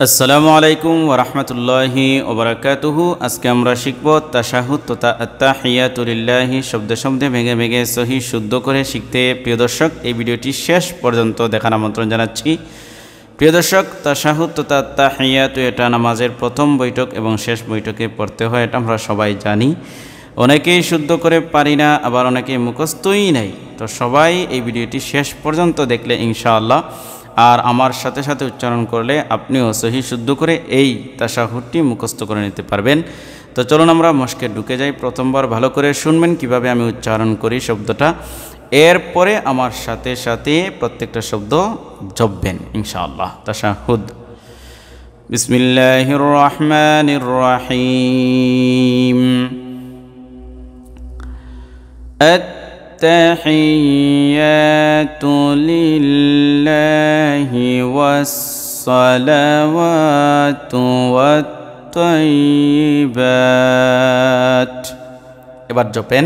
আসসালামু আলাইকুম ওয়া রাহমাতুল্লাহি ওয়া বারাকাতুহু। আজকে আমরা শিখব তাশাহুদ তথা আত্তাহিয়াতু লিল্লাহি শব্দে শব্দে ভেঙে ভেঙে সহি শুদ্ধ করে শিখতে। প্রিয় দর্শক, এই ভিডিওটি শেষ পর্যন্ত দেখার আমন্ত্রণ জানাচ্ছি। প্রিয় দর্শক, তাশাহুদ তথা আত্তাহিয়াতু এটা নামাজের প্রথম বৈঠক এবং শেষ বৈঠকে পড়তে হয়, এটা আমরা সবাই জানি। অনেকেই শুদ্ধ করে পারি না, আবার অনেকেই মুখস্থই নাই। তো সবাই এই ভিডিওটি শেষ পর্যন্ত দেখলে ইনশাআল্লাহ আর আমার সাথে সাথে উচ্চারণ করলে আপনিও সহি শুদ্ধ করে এই তাশাহুদটি মুখস্থ করে নিতে পারবেন। তো চলুন আমরা মস্কে ঢুকে যাই। প্রথমবার ভালো করে শুনবেন কিভাবে আমি উচ্চারণ করি শব্দটা, এরপরে আমার সাথে সাথে প্রত্যেকটা শব্দ জপবেন ইনশাআল্লাহ। তাশাহুদ। বিসমিল্লাহির রহমানির রহিম। التحيات لله والصلوات والطيبات। এবার জপেন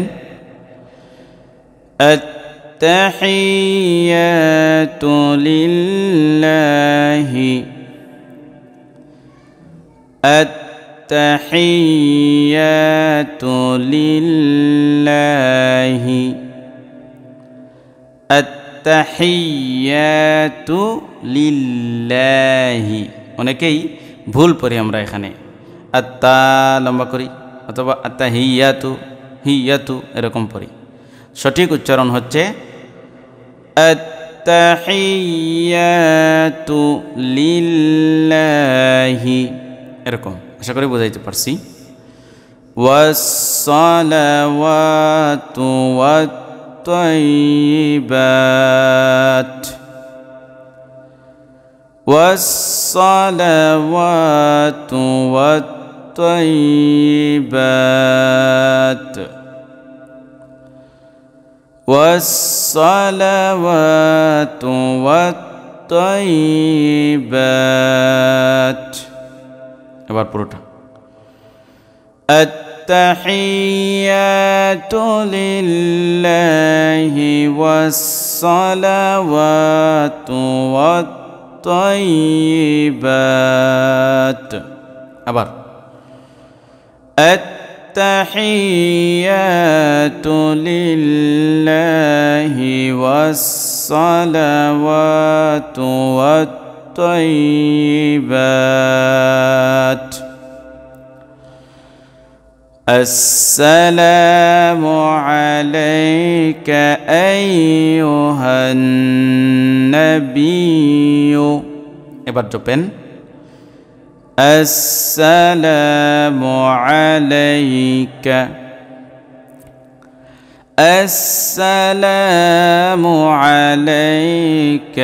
التحيات لله التحيات لله আত্তাহিয়াতু লিল্লাহি। অনেকেই ভুল পড়ি আমরা এখানে, আত্তা লম্বা করি অথবা আত্তাহিয়াতু হিয়াতু এরকম পড়ি। সঠিক উচ্চারণ হচ্ছে আত্তাহিয়াতু লিল্লাহি, এরকম। আশা করি বোঝাইতে পারছি। ওয়াসসালাওয়াতু والطيبات والصلوات والطيبات والصلوات والطيبات। এবার পুরোটা التحيات لله والصلوات والطيبات। আবার التحيات لله والصلوات والطيبات। السلام عليك أيها النبي। এবার জপেন السلام عليك السلام عليك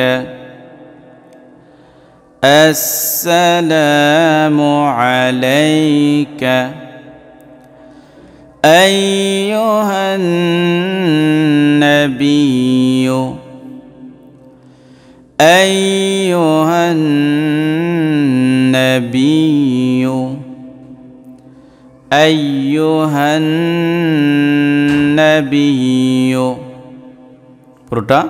السلام عليك أيها النبي أيها النبي أيها النبي পুরোটা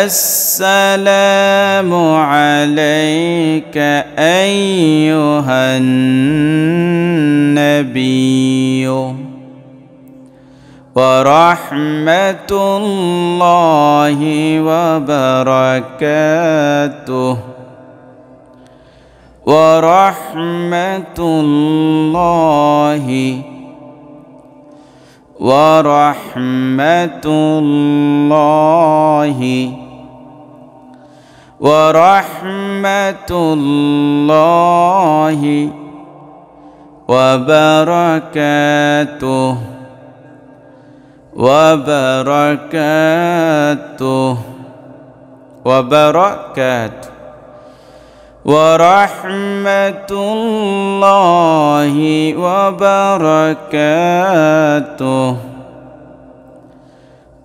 السلام عليك أيها النبي ورحمة الله وبركاته ورحمة الله ورحمة الله ورحمة الله وبركاته وبركاته وبركاته ورحمة الله وبركاته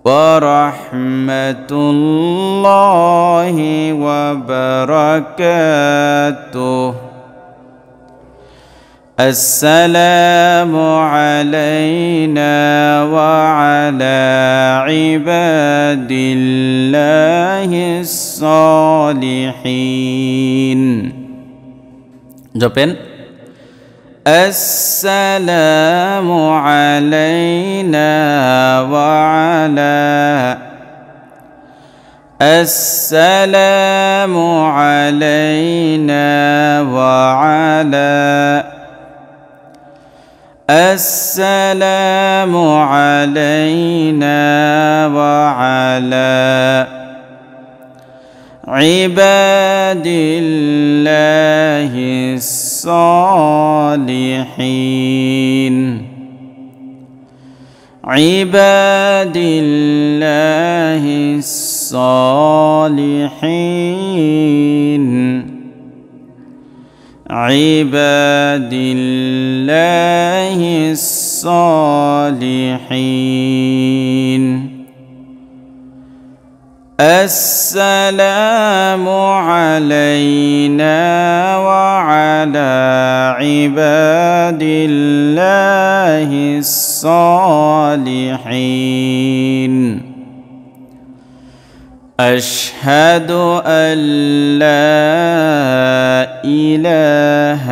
ورحمة الله وبركاته السلام علينا وعلى عباد الله الصالحين. جوبين السلام علينا وعلى السلام علينا وعلى السلام علينا وعلى عباد الله الصالحين. عباد الله الصالحين. عباد الله الصالحين. السلام علينا وعلى عباد الله الصالحين. أشهد أن لا إله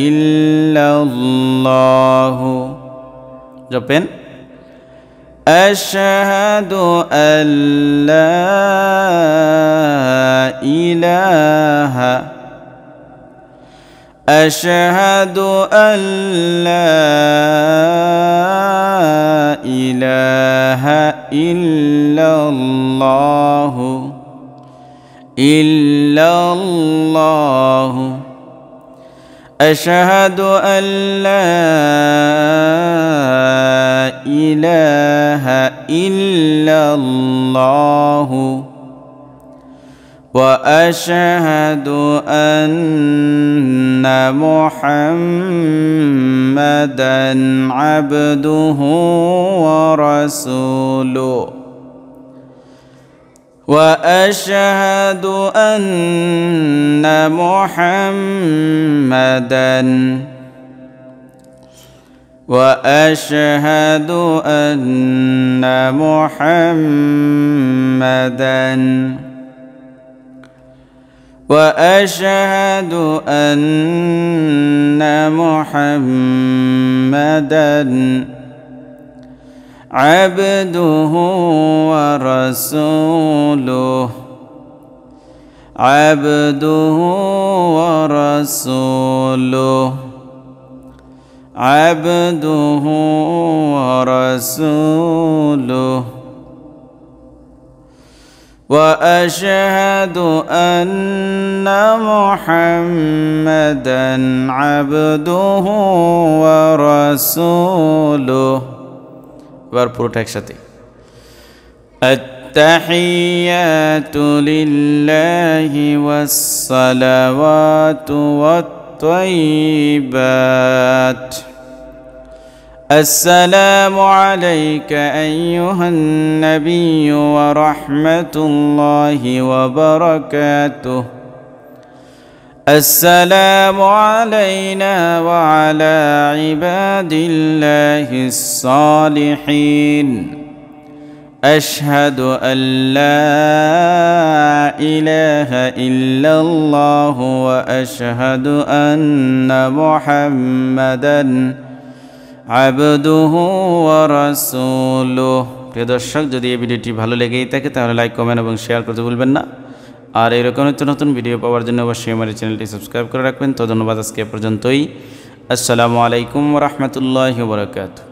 إلا الله. جوبين أشهد أن لا إله أشهد أن لا إله إلا الله إلا الله. أشهد أن لا إله إلا الله وأشهد أن محمدًا عبده ورسوله. وأشهد أن محمدًا وأشهد أن محمدًا وأشهد أن محمدًا عبده ورسوله. عبده ورسوله. عبده ورسوله. وأشهد أن محمدًا عبده ورسوله. এবার পুরোটা একসাথে التحيات لله والصلوات والطيبات. السلام عليك أيها النبي ورحمة الله وبركاته. السلام علينا وعلى عباد الله الصالحين. أشهد أن لا إله إلا الله وأشهد أن محمدًا عبده ورسوله. প্রিয় দর্শক, যদি এই ভিডিওটি ভালো লেগেই থাকে তাহলে লাইক, কমেন্ট এবং শেয়ার করতে ভুলবেন না। আর এরকম নতুন ভিডিও পাওয়ার জন্য অবশ্যই আমার চ্যানেলটি সাবস্ক্রাইব করে রাখবেন। তো ধন্যবাদ, আজকে পর্যন্তই। আসসালামু আলাইকুম ওয়া রাহমাতুল্লাহি ওয়া বারাকাতুহু।